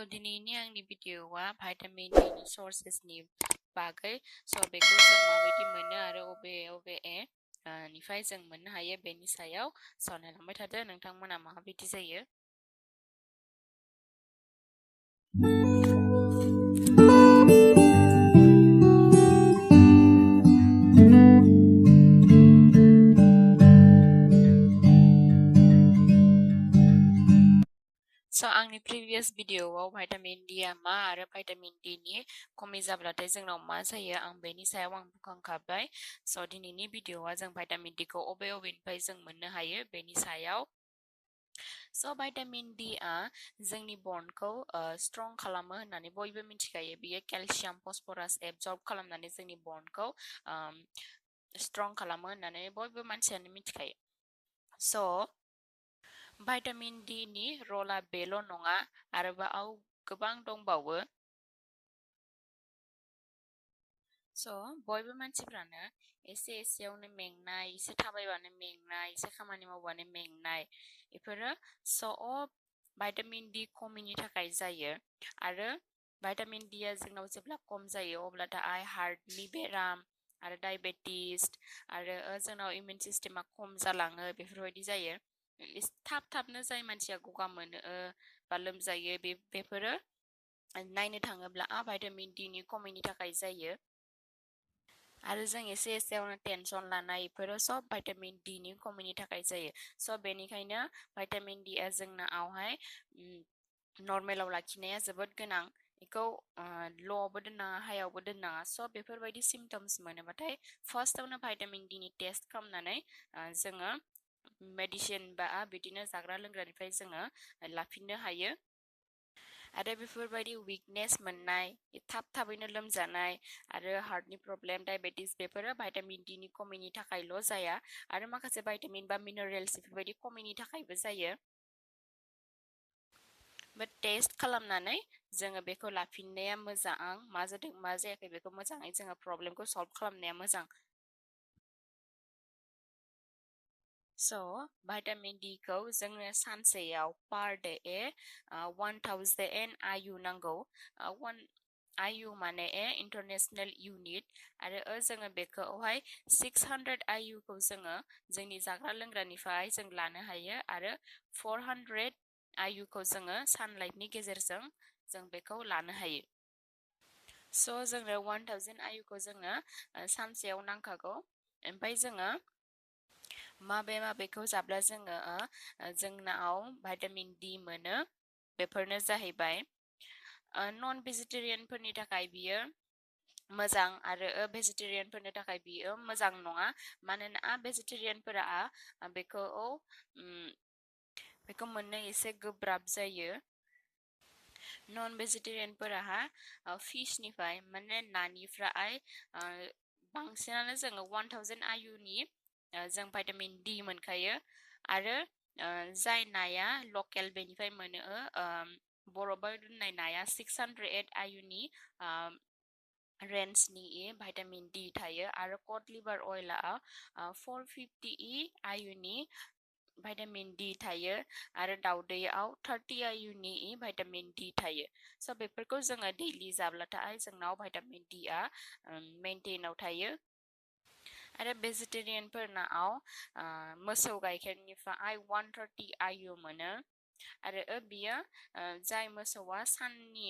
दिनैनि आंनि भिडिअ'आ vitamin D नि सर्सेसनि बागै बेखौ जों माबायदि मोनो आरो अबे निफ्राय जों मोननो हायो बेनि सायाव नायलांबाय थादो नोंथांमोना माबायदि जायो। आंनि प्रिभियास भिडिअ'आव भाइटामिन D आ मा आरो भाइटामिन D नि खमि जाब्लाथाय जोंनाव मा जायो आं बेनि सायाव बुंखांखाबाय। दिनैनि भिडिअ'आ जों भाइटामिन D खौ अबेनिफ्राय जों मोननो हायो बेनि सायाव। भाइटामिन D आ जोंनि बन्डखौ स्ट्रं खालामो होननानै बयबो मिथिखायो। बियो केलसियाम फस्फरास एबजर्ब खालामनानै जोंनि बन्डखौ स्ट्रं खालामो होननानै बयबो मानसियानो मिथिखायो। भाइटामिन D नि रला बेल' नङा आरोबाव गोबां दंबावो। बयबो मानसिफ्रानो एसेयावनो मेंनाय, एसे थाबायबानो मेंनाय, एसे खामानि मावबानो मेंनाय बेफोरो भाइटामिन D खमिनि थाखाय जायो। आरो भाइटामिन D आ जोंनाव जेब्ला खम जायो अब्लाथाय हार्टनि बेराम आरो डायबेटिस आरो जोंनाव इमिउन सिस्टेमा खम जालाङो बेफोरबायदि जायो। थाबनो जाय मानसिया गगा मोनो बा लोमजायो बेफोरो नायनो थाङोब्ला भाइटामिन D नि खमिनि थाखाय जायो। आरो जों एसेयावनो टेनसन लानाय बेफोरो सब भाइटामिन D नि खमिनि थाखाय जायो। बेनिखायनो भाइटामिन D आ जोंनावहाय नर्मेलाव लाखिनाया जोबोद गोनां। बेखौ ल'आवबो दोननाङा हायावबो दोननाङा। बेफोरबायदि सिम्पटम्स मोनोबाथाय फार्स्टआवनो भाइटामिन D नि टेस्ट खालामनानै जोङो मेडिसिन बा बिदिनो जाग्रा लोंग्रानिफ्राय जोङो लाफिननो हायो। आरो बेफोरबायदि उइकनेस मोननाय, थाबैनो लोमजानाय आरो हार्टनि प्रब्लेम, डायबेटिस बेफोरो भाइटामिन D नि खमिनि थाखायल' जाया आरो माखासे भाइटामिन बा मिनारेल्स बेफोरबायदि खमिनि थाखायबो जायो। टेस्ट खालामनानै जोङो बेखौ लाफिननाया मोजां। मा जादों मा जायाखै बेखौ मोजाङै जोङो प्रब्लेमखौ सल्भ खालामनाया मोजां। भाइटामिन D खौ जोंनो सानसेयाव पार डे 1000 IU नांगौ। IU माने इन्टारनेशनेल इउनिट आरो जोङो बेखौहाय 600 IU खौ जोङो जोंनि जाग्रा लोंग्रानिफ्राय जों लानो हायो आरो 400 IU खौ जोङो सानलाइटनि गेजेरजों जों बेखौ लानो हायो। जोंनो 1000 IU खौ जोङो सानसेयाव नांखागौ। ओमफ्राय जोङो माबेखौ जाब्ला जोंनाव भाइटामिन D मोनो बेफोरनो जाहैबाय नन भेजिटेरियानफोरनि थाखाय बियो मोजां आरो भेजिटेरियानफोरनि थाखाय बियो मोजां नङा। मानोना भेजिटेरियानफोरा बेखौ मोननो एसे गोब्राब जायो। नन भेजिटेरियानफोराहा फिशनिफ्राय माने नानिफ्राय बांसिनानो जोङो 1000 IU नि जों भाइटामिन D मोनखायो। आरो जाय नाया लकेल बेनिफ्राय मोनो बरफाव दोननाय नाया 608 IU नि रेन्जनि भाइटामिन D थायो आरो कड लिभार अइलआ 450 IU नि भाइटामिन D थायो आरो दाउदैयाव 30 IU नि भाइटामिन D थायो। बेफोरखौ जोङो दैलि जाब्लाथाय जोंनाव भाइटामिन D आ मेनटेनाव थायो। आरो भेजिटेरियानफोरनाव मोसौ गाइखेरनिफ्राय 130 IU मोनो। आरो बियो जाय मोसौआ साननि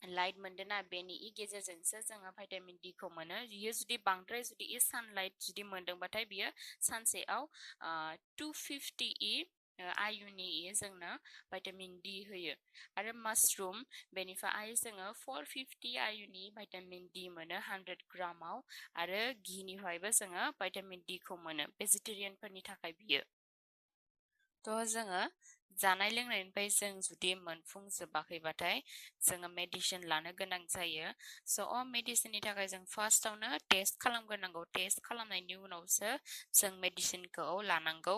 लाइट मोनदोंना बेनि गेजेरजोंसो जोङो भाइटामिन D खौ मोनो। बियो जुदि बांद्राय सानलाइट जुदि मोनदोंबाथाय बियो सानसेयाव 250 IU नि जोंनो भाइटामिन D होयो। आरो मासरुम बेनिफ्राय जोङो 450 IU नि भाइटामिन D मोनो 100 ग्रामाव। आरो घिनिफ्रायबो जोङो भाइटामिन D खौ मोनो भेजिटेरियानफोरनि थाखाय बियो। जोङो जानाय लोंनायनिफ्राय जों जुदि मोनफुंजोबाखैबाथाय जोङो मेडिसिन लानो गोनां जायो। मेडिसिननि थाखाय जों फार्स्टआवनो टेस्ट खालामग्रोनांगौ। टेस्ट खालामनायनि उनावसो जों मेडिसिनखौ लानांगौ।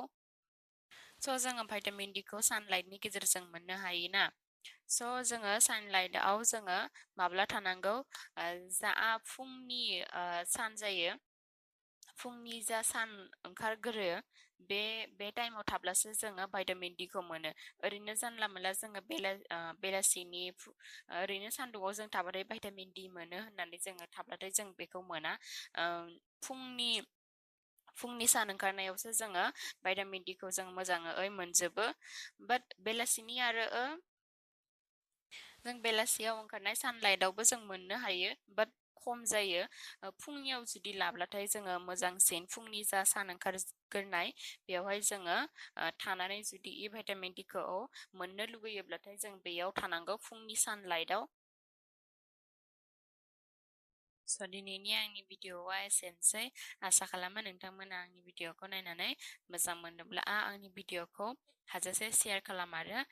जोङो भाइटामिन D खौ सानलाइटनि गेजेरजों मोननो हायोना। जोङो सानलाइटआव जोङो माब्ला थानांगौ जा फुंनि सान जायो। फुंनि जा सान ओंखारग्रोयो बे टाइमाव थाब्लासो जोङो भिटामिन डि खौ मोनो ओरैनो जानला मोनला जोङो बेलासिनि ओरैनो सान्दुङाव जों थाबाथाय भिटामिन डि मोनो होननानै जोङो थाब्लाथाय जों बेखौ मोना फुंनि सान ओंखारनायावसो जोङो भिटामिन डि खौ जों मोजाङै मोनजोबो बाट बेलासिनि आरो जों बेलासियाव ओंखारनाय सानलाइटआवबो जों मोननो हायो बाट खम जायो फुंनियाव जुदि लाब्लाथाय जोङो मोजांसिन फुंनि जा सान ओंखारग्रोनाय बेवहाय जोङो थानानै जुदि भिटामिन डि खौ मोननो लुगैयोब्लाथाय जों बेयाव थानांगौ फुंनि सानलाइटआव दिनैनि आंनि भिडिअआ एसेनोसै आसा खालामो नोंथांमोना आंनि भिडिअखौ नायनानै मोजां मोनोब्ला आंनि भिडिअखौ हाजासे शेयार खालाम आरो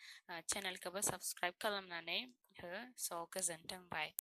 चेनेलखौबो साबस्क्राइब खालामनानै हो स' गोजोनथों बाय